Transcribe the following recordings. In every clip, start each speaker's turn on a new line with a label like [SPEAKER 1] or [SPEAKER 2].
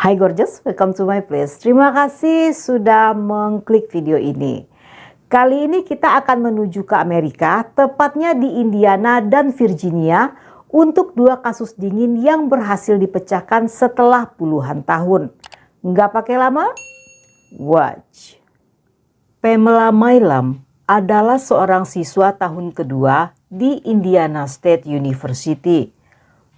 [SPEAKER 1] Hai gorgeous, welcome to my place. Terima kasih sudah mengklik video ini. Kali ini kita akan menuju ke Amerika, tepatnya di Indiana dan Virginia, untuk dua kasus dingin yang berhasil dipecahkan setelah puluhan tahun. Nggak pakai lama? Watch. Pamela Milam adalah seorang siswa tahun kedua di Indiana State University.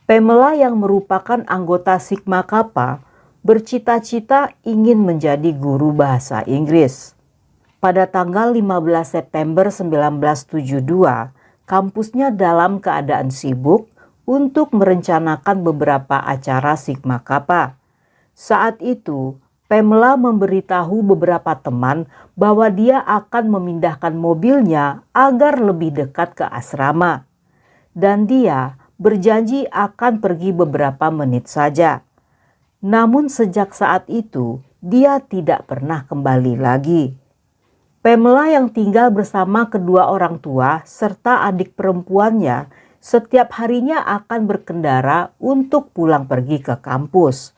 [SPEAKER 1] Pamela yang merupakan anggota Sigma Kappa bercita-cita ingin menjadi guru bahasa Inggris. Pada tanggal 15 September 1972, kampusnya dalam keadaan sibuk untuk merencanakan beberapa acara Sigma Kappa. Saat itu, Pamela memberitahu beberapa teman bahwa dia akan memindahkan mobilnya agar lebih dekat ke asrama. Dan dia berjanji akan pergi beberapa menit saja. Namun sejak saat itu, dia tidak pernah kembali lagi. Pamela yang tinggal bersama kedua orang tua serta adik perempuannya setiap harinya akan berkendara untuk pulang pergi ke kampus.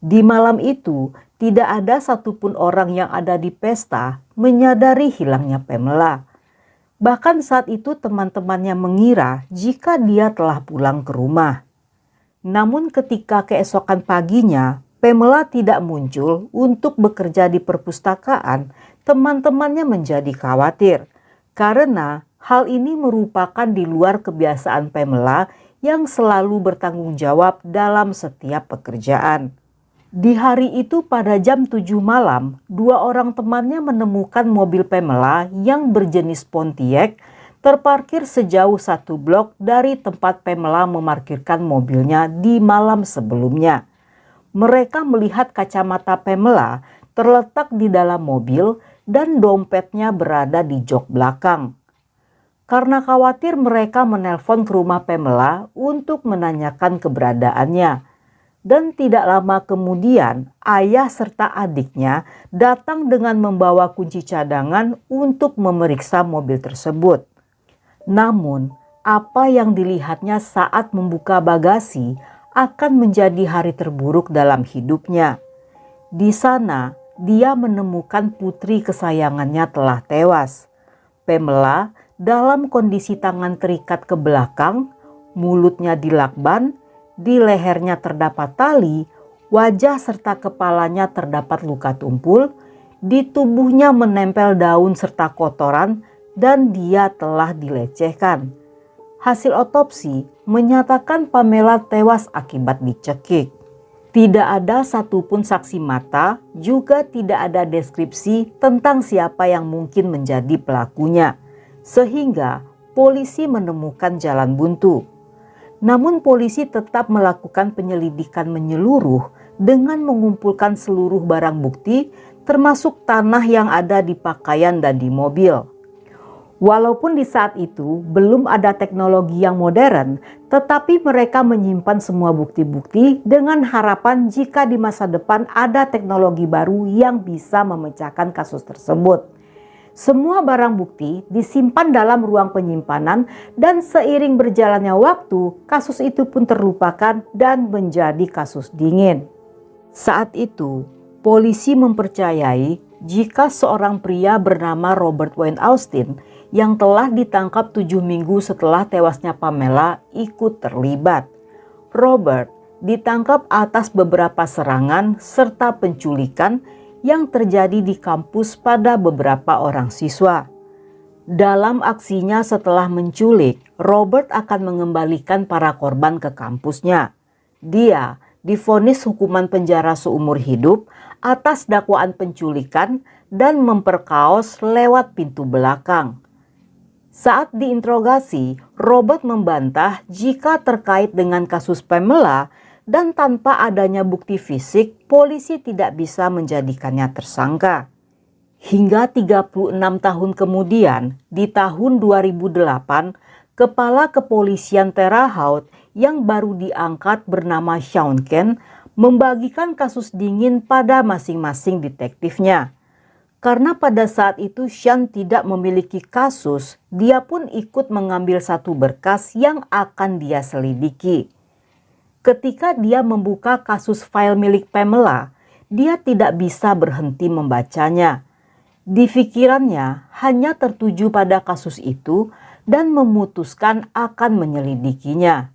[SPEAKER 1] Di malam itu, tidak ada satupun orang yang ada di pesta menyadari hilangnya Pamela. Bahkan saat itu teman-temannya mengira jika dia telah pulang ke rumah. Namun ketika keesokan paginya Pamela tidak muncul untuk bekerja di perpustakaan, teman-temannya menjadi khawatir. Karena hal ini merupakan di luar kebiasaan Pamela yang selalu bertanggung jawab dalam setiap pekerjaan. Di hari itu pada jam 7 malam, dua orang temannya menemukan mobil Pamela yang berjenis Pontiac terparkir sejauh 1 blok dari tempat Pamela memarkirkan mobilnya di malam sebelumnya. Mereka melihat kacamata Pamela terletak di dalam mobil dan dompetnya berada di jok belakang. Karena khawatir, mereka menelpon ke rumah Pamela untuk menanyakan keberadaannya. Dan tidak lama kemudian, ayah serta adiknya datang dengan membawa kunci cadangan untuk memeriksa mobil tersebut. Namun, apa yang dilihatnya saat membuka bagasi akan menjadi hari terburuk dalam hidupnya. Di sana, dia menemukan putri kesayangannya telah tewas. Pamela dalam kondisi tangan terikat ke belakang, mulutnya dilakban, di lehernya terdapat tali, wajah serta kepalanya terdapat luka tumpul, di tubuhnya menempel daun serta kotoran, dan dia telah dilecehkan. Hasil otopsi menyatakan Pamela tewas akibat dicekik. Tidak ada satupun saksi mata, juga tidak ada deskripsi tentang siapa yang mungkin menjadi pelakunya, sehingga polisi menemukan jalan buntu. Namun polisi tetap melakukan penyelidikan menyeluruh dengan mengumpulkan seluruh barang bukti, termasuk tanah yang ada di pakaian dan di mobil. Walaupun di saat itu belum ada teknologi yang modern, tetapi mereka menyimpan semua bukti-bukti dengan harapan jika di masa depan ada teknologi baru yang bisa memecahkan kasus tersebut. Semua barang bukti disimpan dalam ruang penyimpanan dan seiring berjalannya waktu, kasus itu pun terlupakan dan menjadi kasus dingin. Saat itu, polisi mempercayai jika seorang pria bernama Robert Wayne Austin yang telah ditangkap 7 minggu setelah tewasnya Pamela ikut terlibat. Robert ditangkap atas beberapa serangan serta penculikan yang terjadi di kampus pada beberapa orang siswa. Dalam aksinya setelah menculik, Robert akan mengembalikan para korban ke kampusnya. Dia divonis hukuman penjara seumur hidup atas dakwaan penculikan dan memperkaos lewat pintu belakang. Saat diinterogasi, Robert membantah jika terkait dengan kasus Pamela dan tanpa adanya bukti fisik, polisi tidak bisa menjadikannya tersangka. Hingga 36 tahun kemudian, di tahun 2008, Kepala Kepolisian Terre Haute yang baru diangkat bernama Sean Kent membagikan kasus dingin pada masing-masing detektifnya. Karena pada saat itu Sean tidak memiliki kasus, dia pun ikut mengambil satu berkas yang akan dia selidiki. Ketika dia membuka kasus file milik Pamela, dia tidak bisa berhenti membacanya. Di pikirannya hanya tertuju pada kasus itu dan memutuskan akan menyelidikinya.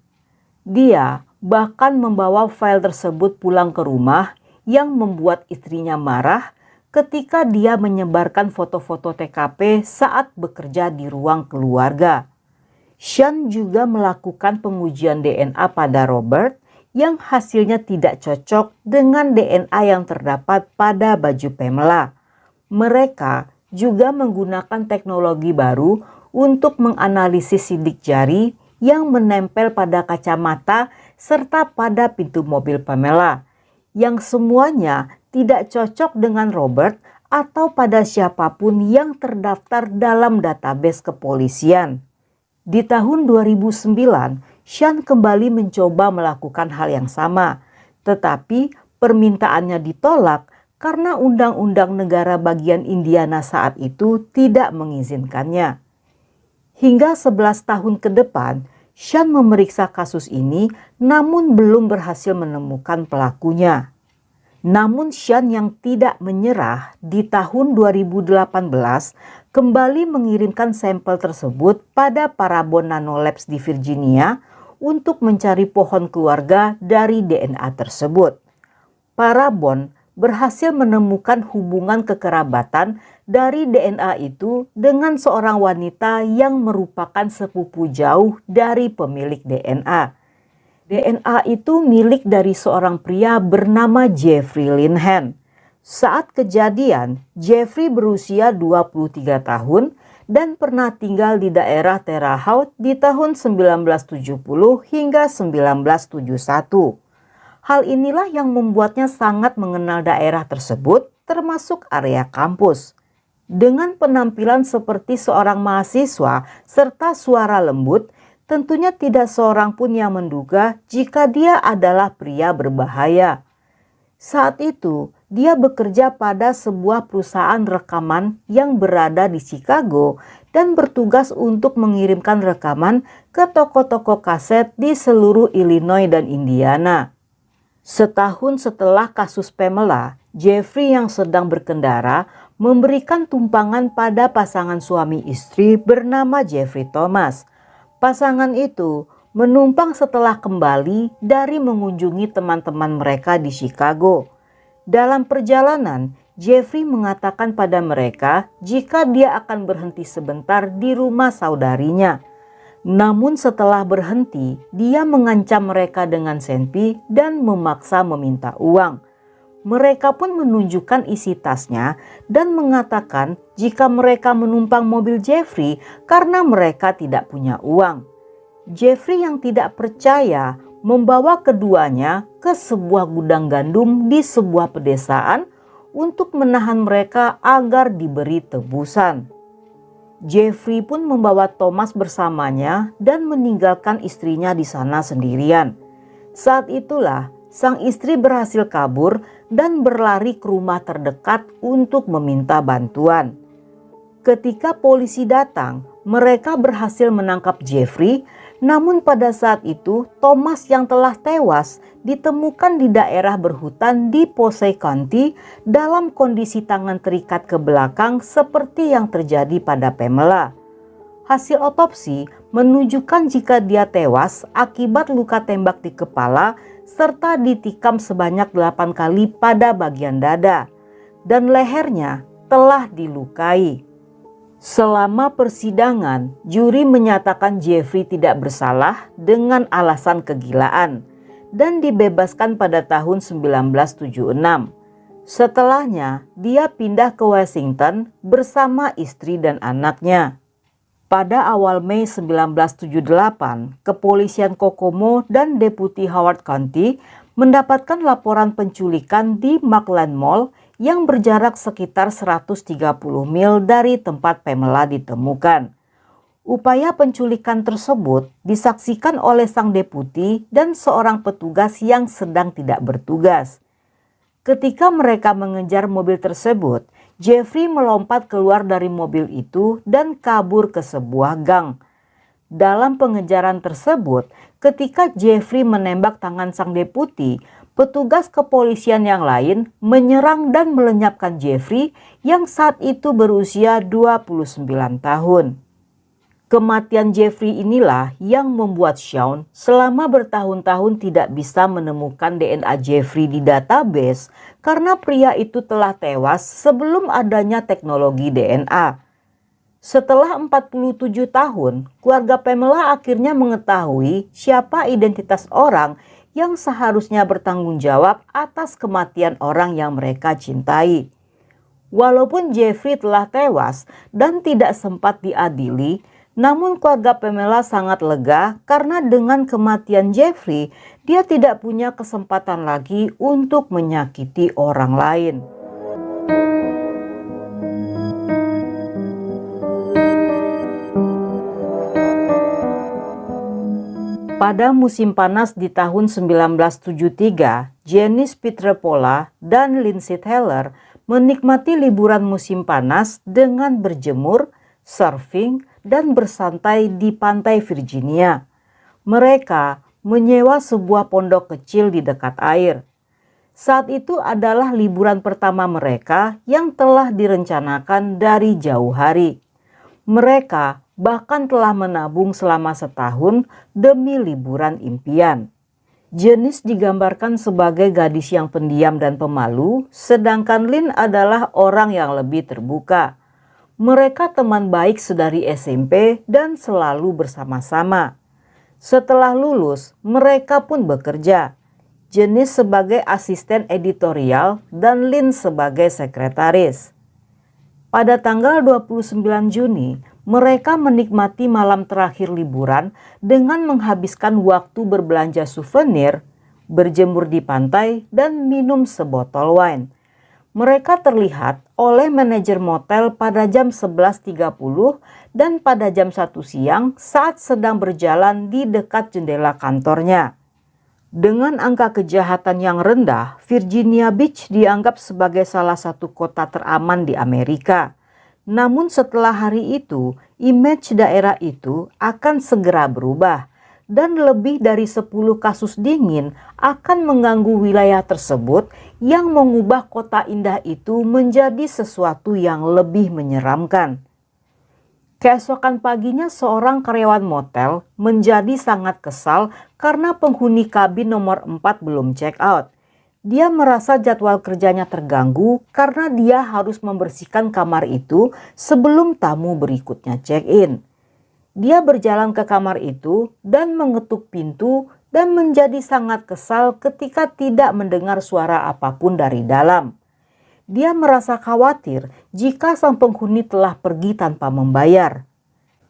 [SPEAKER 1] Dia bahkan membawa file tersebut pulang ke rumah yang membuat istrinya marah ketika dia menyebarkan foto-foto TKP saat bekerja di ruang keluarga. Sean juga melakukan pengujian DNA pada Robert yang hasilnya tidak cocok dengan DNA yang terdapat pada baju Pamela. Mereka juga menggunakan teknologi baru untuk menganalisis sidik jari yang menempel pada kacamata serta pada pintu mobil Pamela, yang semuanya tidak cocok dengan Robert atau pada siapapun yang terdaftar dalam database kepolisian. Di tahun 2009, Sean kembali mencoba melakukan hal yang sama, tetapi permintaannya ditolak karena undang-undang negara bagian Indiana saat itu tidak mengizinkannya. Hingga 11 tahun ke depan, Sean memeriksa kasus ini namun belum berhasil menemukan pelakunya. Namun Sean yang tidak menyerah di tahun 2018 kembali mengirimkan sampel tersebut pada Parabon Nanolabs di Virginia untuk mencari pohon keluarga dari DNA tersebut. Parabon berhasil menemukan hubungan kekerabatan dari DNA itu dengan seorang wanita yang merupakan sepupu jauh dari pemilik DNA. DNA itu milik dari seorang pria bernama Jeffrey Linhan. Saat kejadian, Jeffrey berusia 23 tahun dan pernah tinggal di daerah Terre Haute di tahun 1970 hingga 1971. Hal inilah yang membuatnya sangat mengenal daerah tersebut, termasuk area kampus. Dengan penampilan seperti seorang mahasiswa serta suara lembut, tentunya tidak seorang pun yang menduga jika dia adalah pria berbahaya. Saat itu, dia bekerja pada sebuah perusahaan rekaman yang berada di Chicago dan bertugas untuk mengirimkan rekaman ke toko-toko kaset di seluruh Illinois dan Indiana. Setahun setelah kasus Pamela, Jeffrey yang sedang berkendara memberikan tumpangan pada pasangan suami istri bernama Jeffrey Thomas. Pasangan itu menumpang setelah kembali dari mengunjungi teman-teman mereka di Chicago. Dalam perjalanan, Jeffrey mengatakan pada mereka jika dia akan berhenti sebentar di rumah saudarinya. Namun setelah berhenti, dia mengancam mereka dengan senpi dan memaksa meminta uang. Mereka pun menunjukkan isi tasnya dan mengatakan jika mereka menumpang mobil Jeffrey karena mereka tidak punya uang. Jeffrey yang tidak percaya membawa keduanya ke sebuah gudang gandum di sebuah pedesaan untuk menahan mereka agar diberi tebusan. Jeffrey pun membawa Thomas bersamanya dan meninggalkan istrinya di sana sendirian. Saat itulah sang istri berhasil kabur dan berlari ke rumah terdekat untuk meminta bantuan. Ketika polisi datang, mereka berhasil menangkap Jeffrey. Namun pada saat itu Thomas yang telah tewas ditemukan di daerah berhutan di Posey County dalam kondisi tangan terikat ke belakang seperti yang terjadi pada Pamela. Hasil otopsi menunjukkan jika dia tewas akibat luka tembak di kepala serta ditikam sebanyak 8 kali pada bagian dada dan lehernya telah dilukai. Selama persidangan, juri menyatakan Jeffrey tidak bersalah dengan alasan kegilaan dan dibebaskan pada tahun 1976. Setelahnya, dia pindah ke Washington bersama istri dan anaknya. Pada awal Mei 1978, Kepolisian Kokomo dan Deputi Howard County mendapatkan laporan penculikan di Markland Mall yang berjarak sekitar 130 mil dari tempat Pamela ditemukan. Upaya penculikan tersebut disaksikan oleh sang deputi dan seorang petugas yang sedang tidak bertugas. Ketika mereka mengejar mobil tersebut, Jeffrey melompat keluar dari mobil itu dan kabur ke sebuah gang. Dalam pengejaran tersebut, ketika Jeffrey menembak tangan sang deputi, petugas kepolisian yang lain menyerang dan melenyapkan Jeffrey yang saat itu berusia 29 tahun. Kematian Jeffrey inilah yang membuat Shawn selama bertahun-tahun tidak bisa menemukan DNA Jeffrey di database karena pria itu telah tewas sebelum adanya teknologi DNA. Setelah 47 tahun, keluarga Pamela akhirnya mengetahui siapa identitas orang yang seharusnya bertanggung jawab atas kematian orang yang mereka cintai. Walaupun Jeffrey telah tewas dan tidak sempat diadili, namun keluarga Pamela sangat lega karena dengan kematian Jeffrey, dia tidak punya kesempatan lagi untuk menyakiti orang lain. Pada musim panas di tahun 1973, Janice Pietropola dan Lindsay Taylor menikmati liburan musim panas dengan berjemur, surfing, dan bersantai di pantai Virginia. Mereka menyewa sebuah pondok kecil di dekat air. Saat itu adalah liburan pertama mereka yang telah direncanakan dari jauh hari. Mereka bahkan telah menabung selama setahun demi liburan impian. Janice digambarkan sebagai gadis yang pendiam dan pemalu, sedangkan Lynn adalah orang yang lebih terbuka. Mereka teman baik sedari SMP dan selalu bersama-sama. Setelah lulus, mereka pun bekerja. Janice sebagai asisten editorial dan Lynn sebagai sekretaris. Pada tanggal 29 Juni, mereka menikmati malam terakhir liburan dengan menghabiskan waktu berbelanja souvenir, berjemur di pantai, dan minum sebotol wine. Mereka terlihat oleh manajer motel pada jam 11.30 dan pada jam 1 siang saat sedang berjalan di dekat jendela kantornya. Dengan angka kejahatan yang rendah, Virginia Beach dianggap sebagai salah satu kota teraman di Amerika. Namun setelah hari itu, image daerah itu akan segera berubah. Dan lebih dari 10 kasus dingin akan mengganggu wilayah tersebut yang mengubah kota indah itu menjadi sesuatu yang lebih menyeramkan. Keesokan paginya seorang karyawan motel menjadi sangat kesal karena penghuni kabin nomor 4 belum check out. Dia merasa jadwal kerjanya terganggu karena dia harus membersihkan kamar itu sebelum tamu berikutnya check in. Dia berjalan ke kamar itu dan mengetuk pintu dan menjadi sangat kesal ketika tidak mendengar suara apapun dari dalam. Dia merasa khawatir jika sang penghuni telah pergi tanpa membayar.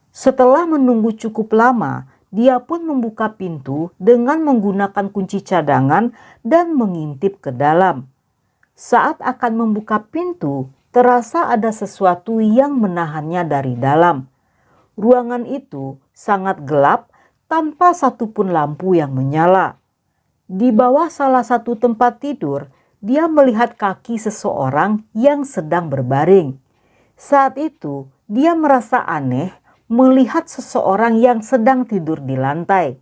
[SPEAKER 1] Setelah menunggu cukup lama, dia pun membuka pintu dengan menggunakan kunci cadangan dan mengintip ke dalam. Saat akan membuka pintu, terasa ada sesuatu yang menahannya dari dalam. Ruangan itu sangat gelap tanpa satupun lampu yang menyala. Di bawah salah satu tempat tidur, dia melihat kaki seseorang yang sedang berbaring. Saat itu, dia merasa aneh melihat seseorang yang sedang tidur di lantai.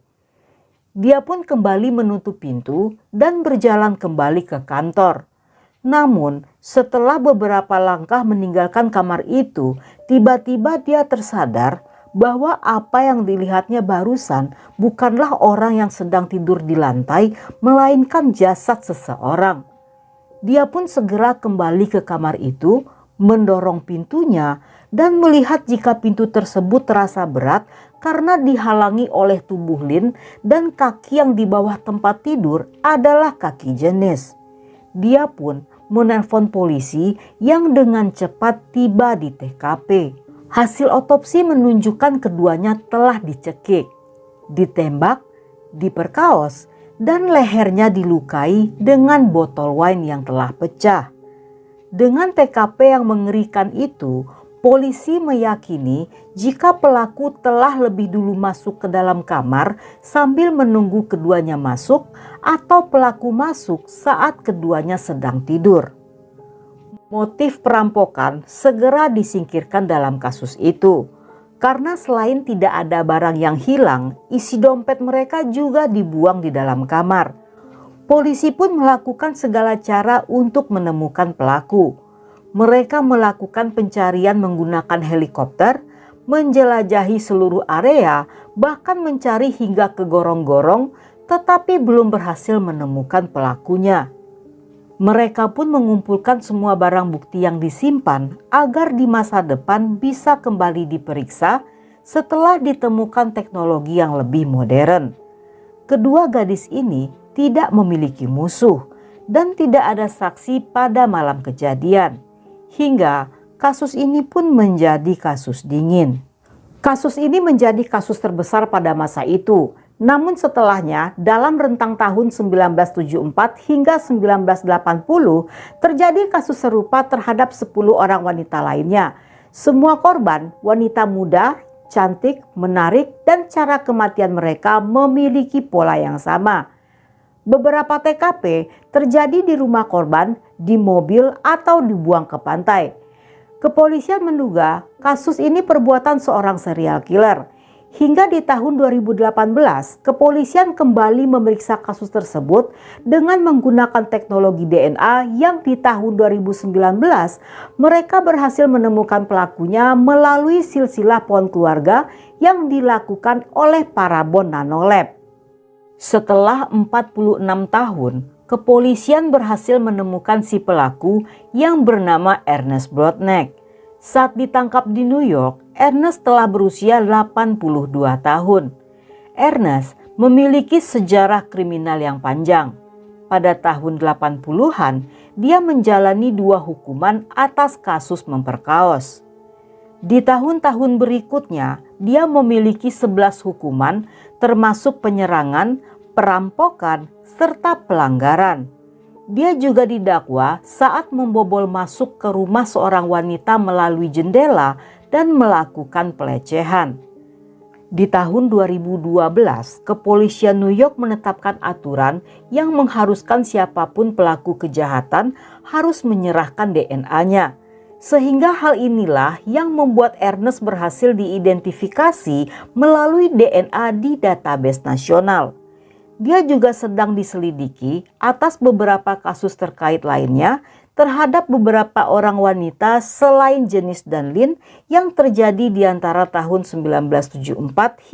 [SPEAKER 1] Dia pun kembali menutup pintu dan berjalan kembali ke kantor. Namun, setelah beberapa langkah meninggalkan kamar itu, tiba-tiba dia tersadar bahwa apa yang dilihatnya barusan bukanlah orang yang sedang tidur di lantai, melainkan jasad seseorang. Dia pun segera kembali ke kamar itu, mendorong pintunya, dan melihat jika pintu tersebut terasa berat karena dihalangi oleh tubuh Lynn dan kaki yang di bawah tempat tidur adalah kaki Janice. Dia pun menelpon polisi yang dengan cepat tiba di TKP. Hasil otopsi menunjukkan keduanya telah dicekik, ditembak, diperkaos, dan lehernya dilukai dengan botol wine yang telah pecah. Dengan TKP yang mengerikan itu, polisi meyakini jika pelaku telah lebih dulu masuk ke dalam kamar sambil menunggu keduanya masuk, atau pelaku masuk saat keduanya sedang tidur. Motif perampokan segera disingkirkan dalam kasus itu. Karena selain tidak ada barang yang hilang, isi dompet mereka juga dibuang di dalam kamar. Polisi pun melakukan segala cara untuk menemukan pelaku. Mereka melakukan pencarian menggunakan helikopter, menjelajahi seluruh area, bahkan mencari hingga ke gorong-gorong, tetapi belum berhasil menemukan pelakunya. Mereka pun mengumpulkan semua barang bukti yang disimpan agar di masa depan bisa kembali diperiksa setelah ditemukan teknologi yang lebih modern. Kedua gadis ini tidak memiliki musuh dan tidak ada saksi pada malam kejadian. Hingga kasus ini pun menjadi kasus dingin. Kasus ini menjadi kasus terbesar pada masa itu. Namun setelahnya, dalam rentang tahun 1974 hingga 1980, terjadi kasus serupa terhadap 10 orang wanita lainnya. Semua korban wanita muda, cantik, menarik, dan cara kematian mereka memiliki pola yang sama. Beberapa TKP terjadi di rumah korban, di mobil, atau dibuang ke pantai. Kepolisian menduga kasus ini perbuatan seorang serial killer. Hingga di tahun 2018, kepolisian kembali memeriksa kasus tersebut dengan menggunakan teknologi DNA yang di tahun 2019 mereka berhasil menemukan pelakunya melalui silsilah pohon keluarga yang dilakukan oleh Parabon Nanolab. Setelah 46 tahun, kepolisian berhasil menemukan si pelaku yang bernama Ernest Broadneck. Saat ditangkap di New York, Ernest telah berusia 82 tahun. Ernest memiliki sejarah kriminal yang panjang. Pada tahun 80-an, dia menjalani 2 hukuman atas kasus memperkaos. Di tahun-tahun berikutnya, dia memiliki 11 hukuman termasuk penyerangan, perampokan, serta pelanggaran. Dia juga didakwa saat membobol masuk ke rumah seorang wanita melalui jendela dan melakukan pelecehan. Di tahun 2012, kepolisian New York menetapkan aturan yang mengharuskan siapapun pelaku kejahatan harus menyerahkan DNA-nya. Sehingga hal inilah yang membuat Ernest berhasil diidentifikasi melalui DNA di database nasional. Dia juga sedang diselidiki atas beberapa kasus terkait lainnya terhadap beberapa orang wanita selain Janice dan Lynn yang terjadi di antara tahun 1974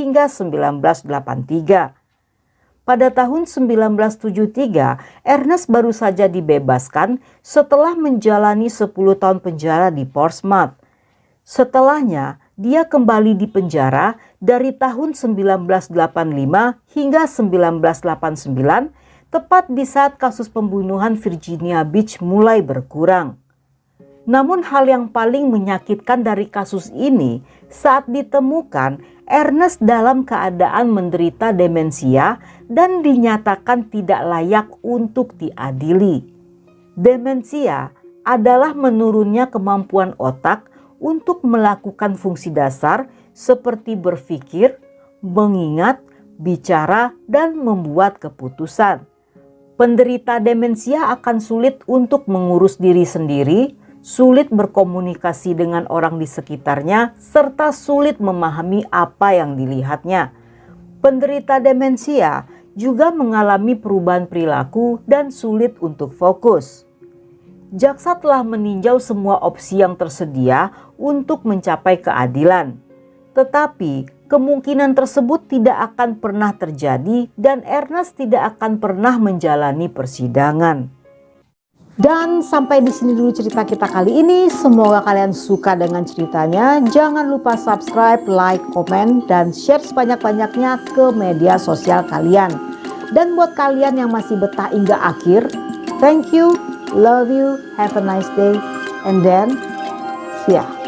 [SPEAKER 1] hingga 1983. Pada tahun 1973, Ernest baru saja dibebaskan setelah menjalani 10 tahun penjara di Portsmouth. Setelahnya, dia kembali di penjara dari tahun 1985 hingga 1989, tepat di saat kasus pembunuhan Virginia Beach mulai berkurang. Namun hal yang paling menyakitkan dari kasus ini, saat ditemukan Ernest dalam keadaan menderita demensia dan dinyatakan tidak layak untuk diadili. Demensia adalah menurunnya kemampuan otak untuk melakukan fungsi dasar seperti berpikir, mengingat, bicara, dan membuat keputusan. Penderita demensia akan sulit untuk mengurus diri sendiri, sulit berkomunikasi dengan orang di sekitarnya, serta sulit memahami apa yang dilihatnya. Penderita demensia juga mengalami perubahan perilaku dan sulit untuk fokus. Jaksa telah meninjau semua opsi yang tersedia untuk mencapai keadilan. Tetapi kemungkinan tersebut tidak akan pernah terjadi dan Ernest tidak akan pernah menjalani persidangan. Dan sampai di sini dulu cerita kita kali ini. Semoga kalian suka dengan ceritanya. Jangan lupa subscribe, like, komen, dan share sebanyak-banyaknya ke media sosial kalian. Dan buat kalian yang masih betah hingga akhir, thank you, love you, have a nice day, and then see ya.